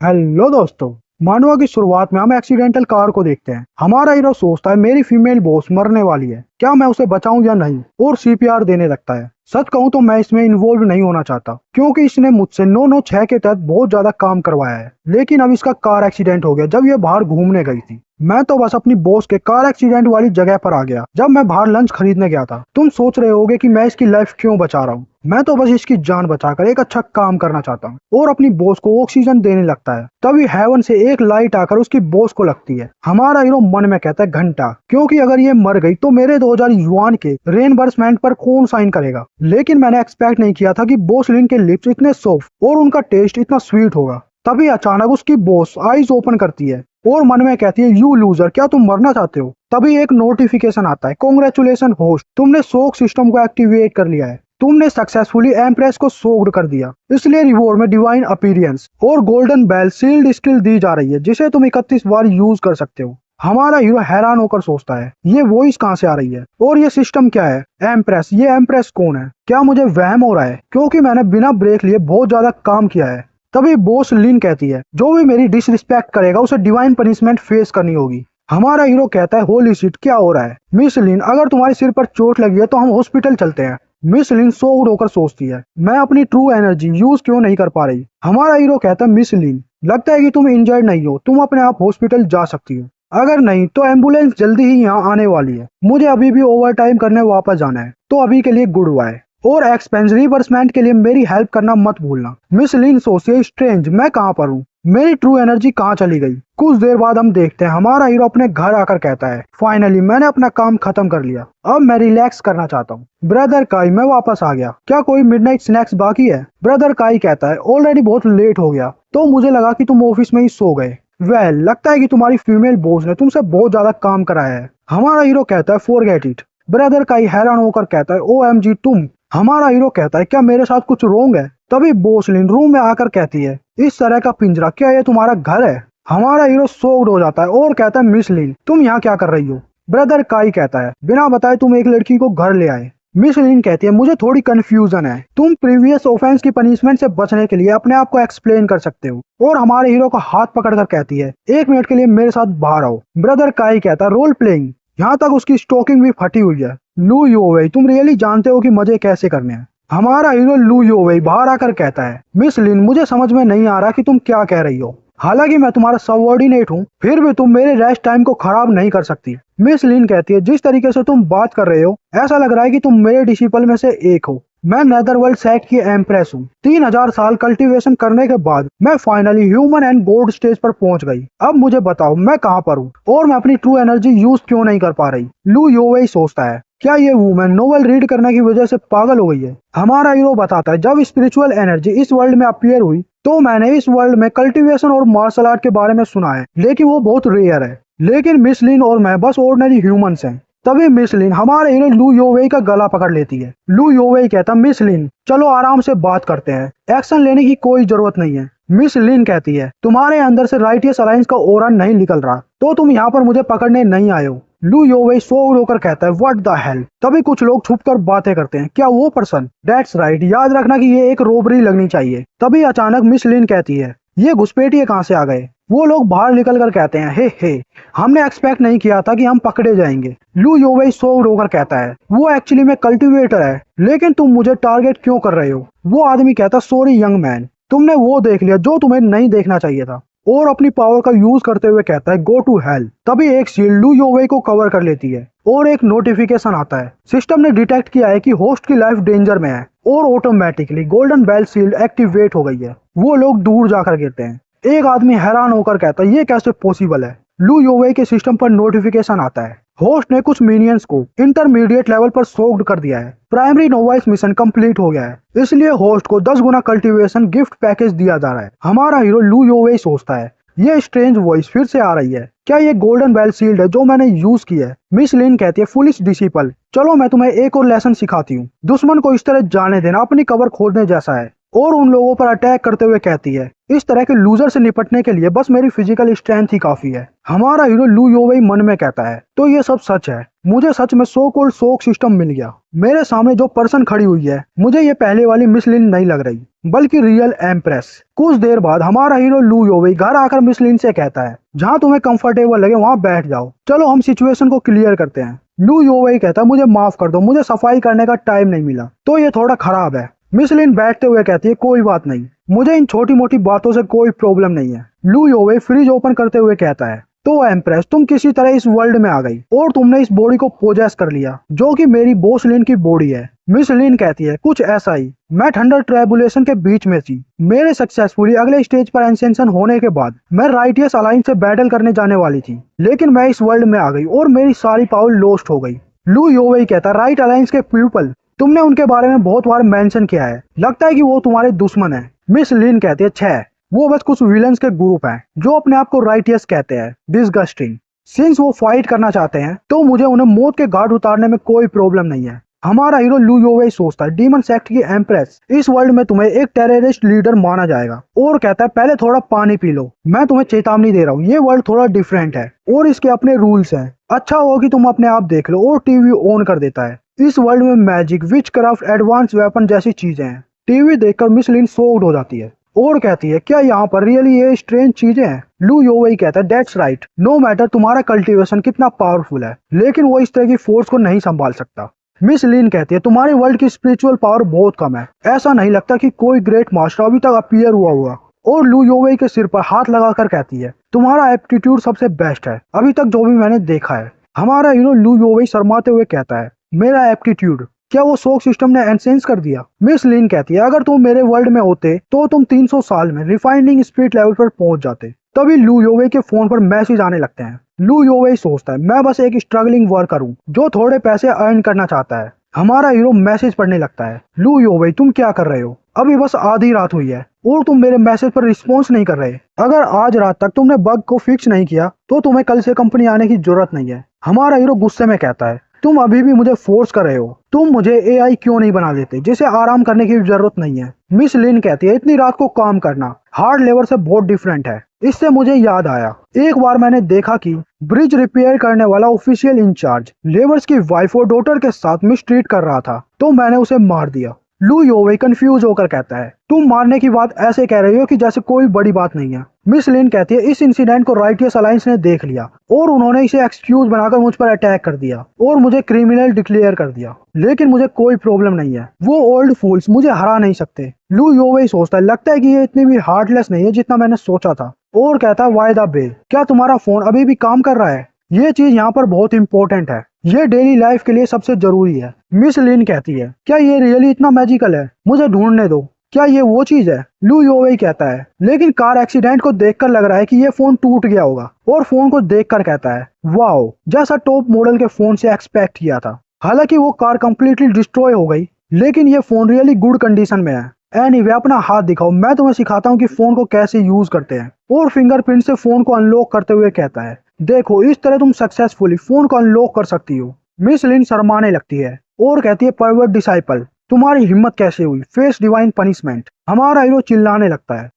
Hello दोस्तों। मानवा की शुरुआत में हम एक्सीडेंटल कार को देखते हैं। हमारा हीरो सोचता है मेरी फीमेल बॉस मरने वाली है, क्या मैं उसे बचाऊं या नहीं, और सीपीआर देने लगता है। सच कहूं तो मैं इसमें इन्वॉल्व नहीं होना चाहता, क्योंकि इसने मुझसे 996 के तहत बहुत ज्यादा काम करवाया है। लेकिन अब इसका कार एक्सीडेंट हो गया जब ये बाहर घूमने गई थी। मैं तो बस अपनी बॉस के कार एक्सीडेंट वाली जगह पर आ गया जब मैं बाहर लंच खरीदने गया था। तुम सोच रहे होगे कि मैं इसकी लाइफ क्यों बचा रहा हूँ। मैं तो बस इसकी जान बचाकर एक अच्छा काम करना चाहता हूँ, और अपनी बॉस को ऑक्सीजन देने लगता है। तभी हेवन से एक लाइट आकर उसकी बॉस को लगती है। हमारा हीरो मन में कहता है घंटा, क्योंकि अगर ये मर गई तो मेरे 2000 युआन के रेनबर्समेंट पर कौन साइन करेगा। लेकिन मैंने एक्सपेक्ट नहीं किया था कि बॉस लिन के लिप्स इतने सॉफ्ट और उनका टेस्ट इतना स्वीट होगा। तभी अचानक उसकी बॉस आईज ओपन करती है और मन में कहती है, यू लूजर, क्या तुम मरना चाहते हो। तभी एक नोटिफिकेशन आता है, कॉन्ग्रेचुलेशन होस्ट, तुमने सोक सिस्टम को एक्टिवेट कर लिया है। तुमने सक्सेसफुली एम्प्रेस को सोक्ड कर दिया, इसलिए रिवॉर्ड में डिवाइन अपीरियंस और गोल्डन बेल सील्ड स्किल दी जा रही है, जिसे तुम 31 बार यूज कर सकते हो। हमारा हीरो हैरान होकर सोचता है, ये वॉइस कहाँ से आ रही है और ये सिस्टम क्या है। एम्प्रेस, ये एम्प्रेस कौन है? क्या मुझे वहम हो रहा है, क्योंकि मैंने बिना ब्रेक लिए बहुत ज्यादा काम किया है। तभी बॉस लिन कहती है, जो भी मेरी डिसरिस्पेक्ट करेगा उसे डिवाइन पनिशमेंट फेस करनी होगी। हमारा हीरो कहता है, होली शिट, क्या हो रहा है। मिस लिन, अगर तुम्हारे सिर पर चोट लगी है तो हम हॉस्पिटल चलते हैं। मिस लिन सॉक्ड होकर सोचती है, मैं अपनी ट्रू एनर्जी यूज क्यों नहीं कर पा रही। हमारा हीरो कहता है, मिस लिन, लगता है कि तुम इंजर्ड नहीं हो, तुम अपने आप हॉस्पिटल जा सकती हो। अगर नहीं तो एम्बुलेंस जल्दी ही यहाँ आने वाली है। मुझे अभी भी ओवर टाइम करने वापस जाना है, तो अभी के लिए गुड बाय, और एक्सपेंस रिवर्समेंट के लिए मेरी हेल्प करना मत भूलना। मिस लिन सोचिए, स्ट्रेंज, मैं कहाँ पर हूँ, मेरी ट्रू एनर्जी कहाँ चली गई। कुछ देर बाद हम देखते हैं हमारा हीरो अपने घर आकर कहता है, फाइनली मैंने अपना काम खत्म कर लिया, अब मैं रिलैक्स करना चाहता हूँ। ब्रदर काई, मैं वापस आ गया, क्या कोई मिडनाइट स्नैक्स बाकी है। ब्रदर काई कहता है, ऑलरेडी बहुत लेट हो गया, तो मुझे लगा कि तुम ऑफिस में ही सो गए। लगता है कि तुम्हारी फीमेल बॉस ने तुमसे बहुत ज्यादा काम कराया है। हमारा हीरो कहता है, फॉरगेट इट। ब्रदर काई हैरान होकर कहता है, OMG तुम। हमारा हीरो कहता है, क्या मेरे साथ कुछ रोंग है। तभी बोसलिन रूम में आकर कहती है, इस तरह का पिंजरा, क्या ये तुम्हारा घर है। हमारा हीरो शॉक्ड हो जाता है और कहता है, मिस लिन, तुम यहाँ क्या कर रही हो। ब्रदर काई कहता है, बिना बताए तुम एक लड़की को घर ले आए। मिस लिन कहती है, मुझे थोड़ी कंफ्यूजन है, तुम प्रीवियस ऑफेंस की पनिशमेंट से बचने के लिए अपने आप को एक्सप्लेन कर सकते हो। और हमारे हीरो का हाथ पकड़कर कहती है, एक मिनट के लिए मेरे साथ बाहर आओ। ब्रदर काई कहता है, रोल प्लेइंग। यहाँ तक उसकी स्टोकिंग भी फटी हुई है। लू योवेई, तुम रियली जानते हो कि मजे कैसे करने हैं। हमारा हीरो लू योवेई बाहर आकर कहता है, मिस लिन, मुझे समझ में नहीं आ रहा कि तुम क्या कह रही हो। हालांकि मैं तुम्हारा सबऑर्डिनेट हूँ, फिर भी तुम मेरे रेस्ट टाइम को खराब नहीं कर सकती। मिस लिन कहती है, जिस तरीके से तुम बात कर रहे हो ऐसा लग रहा है कि तुम मेरे डिसिपल में से एक हो। मैं नेदरवर्ल्ड सेक्ट की एम्प्रेस हूँ। 3000 साल कल्टीवेशन करने के बाद मैं finally human and God stage पर पहुंच गई। अब मुझे बताओ मैं कहाँ पर हूँ और मैं अपनी ट्रू एनर्जी यूज क्यों नहीं कर पा रही। लू योवेई सोचता है, क्या ये वुमेन नोवेल रीड करने की वजह से पागल हो गई है। हमारा हीरो बताता है, जब स्पिरिचुअल एनर्जी इस वर्ल्ड में अपीयर हुई तो मैंने इस वर्ल्ड में कल्टीवेशन और मार्शल आर्ट के बारे में सुना है, लेकिन वो बहुत रेयर है। लेकिन मिस लिन और मैं बस ऑर्डिनरी ह्यूमंस हैं। तभी मिस लिन हमारे हीरो लू योवेई का गला पकड़ लेती है। लू योवेई कहता, मिस लिन, चलो आराम से बात करते हैं, एक्शन लेने की कोई जरूरत नहीं है। मिस लिन कहती है, तुम्हारे अंदर से राइटियस अलायंस का ओरा नहीं निकल रहा, तो तुम यहाँ पर मुझे पकड़ने नहीं आए हो। लू योवेई सो होकर कहता है, व्हाट द हेल। तभी कुछ लोग छुपकर बातें करते हैं, क्या वो पर्सन। दैट्स राइट, याद रखना कि ये एक रोबरी लगनी चाहिए। तभी अचानक मिस लिन कहती है, ये घुसपैठिए कहाँ से आ गए। वो लोग बाहर निकल कर कहते हैं, हे हमने एक्सपेक्ट नहीं किया था कि हम पकड़े जाएंगे। लू योवेई सो होकर कहता है, वो एक्चुअली में कल्टीवेटर है, लेकिन तुम मुझे टारगेट क्यों कर रहे हो। वो आदमी कहता, सॉरी यंग मैन, तुमने वो देख लिया जो तुम्हें नहीं देखना चाहिए था, और अपनी पावर का यूज करते हुए कहता है, गो टू हेल। तभी एक शील्ड लू योवेई को कवर कर लेती है और एक नोटिफिकेशन आता है, सिस्टम ने डिटेक्ट किया है कि होस्ट की लाइफ डेंजर में है, और automatically golden bell shield activate हो गई है। वो लोग दूर जाकर गिरते हैं। एक आदमी हैरान होकर कहता है, ये कैसे पॉसिबल है। लू योवेई के सिस्टम पर नोटिफिकेशन आता है, होस्ट ने कुछ मिनियंस को इंटरमीडिएट लेवल पर सोक्ड कर दिया है। प्राइमरी नोवाइस मिशन कंप्लीट हो गया है, इसलिए होस्ट को 10 गुना कल्टीवेशन गिफ्ट पैकेज दिया जा रहा है। हमारा हीरो लू योवेई सोचता है, ये स्ट्रेंज वॉइस फिर से आ रही है, क्या ये गोल्डन बेल शील्ड है जो मैंने यूज की है। मिस लिन कहती है, फुलिश डिसिपल, चलो मैं तुम्हें एक और लेसन सिखाती हूँ। दुश्मन को इस तरह जाने देना अपनी कवर खोदने जैसा है। और उन लोगों पर अटैक करते हुए कहती है, इस तरह के लूजर से निपटने के लिए बस मेरी फिजिकल स्ट्रेंथ ही काफी है। हमारा हीरो लू योवेई मन में कहता है, तो ये सब सच है, मुझे सच में सो कॉल्ड शॉक सिस्टम मिल गया। मेरे सामने जो पर्सन खड़ी हुई है, मुझे ये पहले वाली मिस लिन नहीं लग रही, बल्कि रियल एम्प्रेस। कुछ देर बाद हमारा हीरो लू योवेई घर आकर मिस लिन से कहता है, जहाँ तुम्हें कंफर्टेबल लगे वहाँ बैठ जाओ, चलो हम सिचुएशन को क्लियर करते हैं। लू योवेई कहता है, मुझे माफ कर दो, मुझे सफाई करने का टाइम नहीं मिला, तो ये थोड़ा खराब है। मिस लिन बैठते हुए कहती है, कोई बात नहीं, मुझे इन छोटी मोटी बातों से कोई प्रॉब्लम नहीं है। लू योवेई फ्रिज ओपन करते हुए कहता है, तो एम्प्रेस तुम किसी तरह इस वर्ल्ड में आ गई और तुमने इस बॉडी को पोजेस कर लिया, जो कि मेरी बॉस लिन की बॉडी है। मिस लिन कहती है, कुछ ऐसा ही, मैं थंडर ट्रैबुलेशन के बीच में थी। मेरे सक्सेसफुली अगले स्टेज पर एसेंशन होने के बाद मैं राइटियस अलायंस से बैटल करने जाने वाली थी, लेकिन मैं इस वर्ल्ड में आ गई और मेरी सारी पावर लॉस्ट हो गई। लू योवेई कहता, राइट अलायंस के पीपल, तुमने उनके बारे में बहुत बार मेंशन किया है, लगता है कि वो तुम्हारे दुश्मन है। मिस लिन कहती है, छह, वो बस कुछ विलन्स के ग्रुप हैं जो अपने आप को राइटियस कहते हैं। डिस्गस्टिंग। सिंस वो फाइट करना चाहते हैं तो मुझे उन्हें मौत के घाट उतारने में कोई प्रॉब्लम नहीं है। हमारा हीरो लू योवेई सोचता है, डीमन सेक्ट की एम्प्रेस, इस वर्ल्ड में तुम्हें एक टेररिस्ट लीडर माना जाएगा, और कहता है, पहले थोड़ा पानी पी लो, मैं तुम्हें चेतावनी दे रहा हूँ, ये वर्ल्ड थोड़ा डिफरेंट है और इसके अपने रूल्स हैं। अच्छा होगा कि तुम अपने आप देख लो, और टीवी ऑन कर देता है। इस वर्ल्ड में मैजिक, विच क्राफ्ट, एडवांस वेपन जैसी चीजें हैं। टीवी देखकर मिस लिन शॉक्ड हो जाती है और कहती है, क्या यहाँ पर रियली ये स्ट्रेंज चीजें हैं? लू योवेई कहता है, दैट्स राइट, नो मैटर तुम्हारा कल्टीवेशन कितना पावरफुल है, लेकिन वो इस तरह की फोर्स को नहीं संभाल सकता। मिस लिन कहती है, तुम्हारी वर्ल्ड की स्पिरिचुअल पावर बहुत कम है, ऐसा नहीं लगता कि कोई ग्रेट मास्टर अभी तक अपीयर हुआ हुआ। और लू योवेई के सिर पर हाथ लगाकर कहती है, तुम्हारा एप्टीट्यूड सबसे बेस्ट है अभी तक जो भी मैंने देखा है। हमारा हीरो लू योवेई शर्माते हुए कहता है, मेरा एप्टीट्यूड, क्या वो शॉक सिस्टम ने एनसेंस कर दिया? मिस लिन कहती है, अगर तुम मेरे वर्ल्ड में होते तो तुम 300 साल में रिफाइनिंग स्पिरिट लेवल पर पहुंच जाते। तभी लू योवेई के फोन पर मैसेज आने लगते हैं। लू योवेई सोचता है, मैं बस एक स्ट्रगलिंग वर्कर हूँ जो थोड़े पैसे अर्न करना चाहता है। हमारा हीरो मैसेज पढ़ने लगता है, लू योवेई तुम क्या कर रहे हो? अभी बस आधी रात हुई है और तुम मेरे मैसेज पर रिस्पॉन्स नहीं कर रहे। अगर आज रात तक तुमने बग को फिक्स नहीं किया तो तुम्हें कल से कंपनी आने की जरूरत नहीं है। हमारा हीरो गुस्से में कहता है, तुम अभी भी मुझे फोर्स कर रहे हो, तुम मुझे एआई क्यों नहीं बना देते जिसे आराम करने की जरूरत नहीं है। मिस लिन कहती है, इतनी रात को काम करना हार्ड लेबर से बहुत डिफरेंट है। इससे मुझे याद आया, एक बार मैंने देखा कि ब्रिज रिपेयर करने वाला ऑफिशियल इंचार्ज लेबर्स की वाइफ और डॉटर के साथ मिसट्रीट कर रहा था, तो मैंने उसे मार दिया। लू योवेई कंफ्यूज होकर कहता है, तुम मारने की बात ऐसे कह रही हो कि जैसे कोई बड़ी बात नहीं है। मिस लिन कहती है, इस इंसिडेंट को राइटियस अलायंस ने देख लिया और उन्होंने इसे एक्सक्यूज बनाकर मुझ पर अटैक कर दिया और मुझे क्रिमिनल डिक्लेयर कर दिया, लेकिन मुझे कोई प्रॉब्लम नहीं है, वो ओल्ड फूल्स मुझे हरा नहीं सकते। लू योवेई सोचता है, लगता है कि ये इतनी भी हार्टलेस नहीं है जितना मैंने सोचा था, और कहता है, वाय द बे, क्या तुम्हारा फोन अभी भी काम कर रहा है? ये चीज यहाँ पर बहुत इंपॉर्टेंट है, ये डेली लाइफ के लिए सबसे जरूरी है। मिस लिन कहती है, क्या ये रियली इतना मैजिकल है? मुझे ढूंढने दो, क्या ये वो चीज है? लू योवेई कहता है, लेकिन कार एक्सीडेंट को देखकर लग रहा है कि ये फोन टूट गया होगा, और फोन को देखकर कहता है, वाओ, जैसा टॉप मॉडल के फोन से एक्सपेक्ट किया था। हालांकि वो कार कंप्लीटली डिस्ट्रॉय हो गई, लेकिन ये फोन रियली गुड कंडीशन में है। एनीवे, अपना हाथ दिखाओ, मैं तुम्हें सिखाता हूँ कि फोन को कैसे यूज करते हैं। और फिंगरप्रिंट से फोन को अनलॉक करते हुए कहता है, देखो, इस तरह तुम सक्सेसफुली फोन को अनलॉक कर सकती हो। मिस लिन शर्माने लगती है और कहती है, परवर्ट डिसाइपल, तुम्हारी हिम्मत कैसे हुई? Face divine punishment. हमारा हीरो चिल्लाने लगता है,